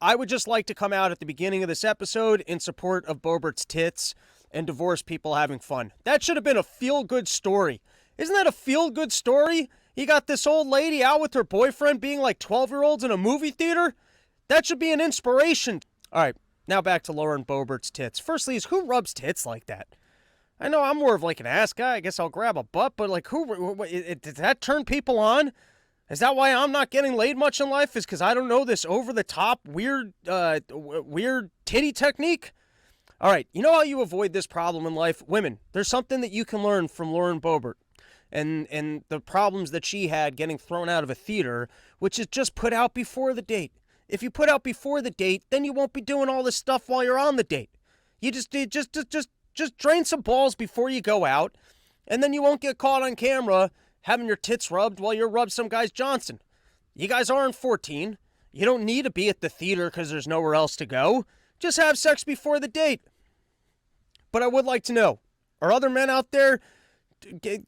I would just like to come out at the beginning of this episode in support of Bobert's tits and divorced people having fun. That should have been a feel-good story. Isn't that a feel-good story? You got this old lady out with her boyfriend being like 12-year-olds in a movie theater? That should be an inspiration. All right, now back to Lauren Bobert's tits. Firstly, is who rubs tits like that? I know I'm more of like an ass guy. I guess I'll grab a butt, but like does that turn people on? Is that why I'm not getting laid much in life? Is because I don't know this over-the-top weird titty technique? All right, you know how you avoid this problem in life? Women, there's something that you can learn from Lauren Boebert and the problems that she had getting thrown out of a theater, which is just put out before the date. If you put out before the date, then you won't be doing all this stuff while you're on the date. You just drain some balls before you go out, and then you won't get caught on camera having your tits rubbed while you're rubbed some guy's Johnson. You guys aren't 14. You don't need to be at the theater because there's nowhere else to go. Just have sex before the date. But I would like to know, are other men out there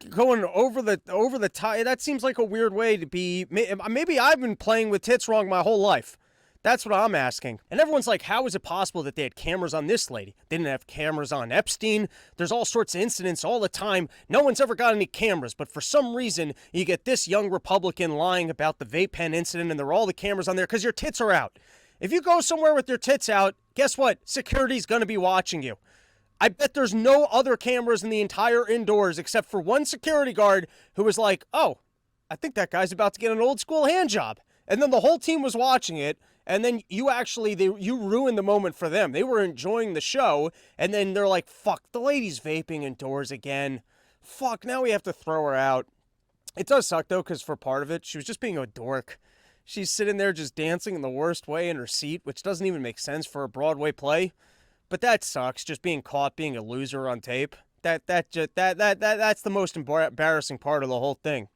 going over the tie? That seems like a weird way to be. Maybe I've been playing with tits wrong my whole life. That's what I'm asking. And everyone's like, how is it possible that they had cameras on this lady? They didn't have cameras on Epstein. There's all sorts of incidents all the time. No one's ever got any cameras, but for some reason, you get this young Republican lying about the vape pen incident, and there are all the cameras on there because your tits are out. If you go somewhere with your tits out, guess what? Security's going to be watching you. I bet there's no other cameras in the entire indoors except for one security guard who was like, oh, I think that guy's about to get an old school hand job. And then the whole team was watching it. And then you ruined the moment for them. They were enjoying the show. And then they're like, fuck, the lady's vaping indoors again. Fuck, now we have to throw her out. It does suck, though, because for part of it, she was just being a dork. She's sitting there just dancing in the worst way in her seat, which doesn't even make sense for a Broadway play. But that sucks, just being caught being a loser on tape. That's the most embarrassing part of the whole thing.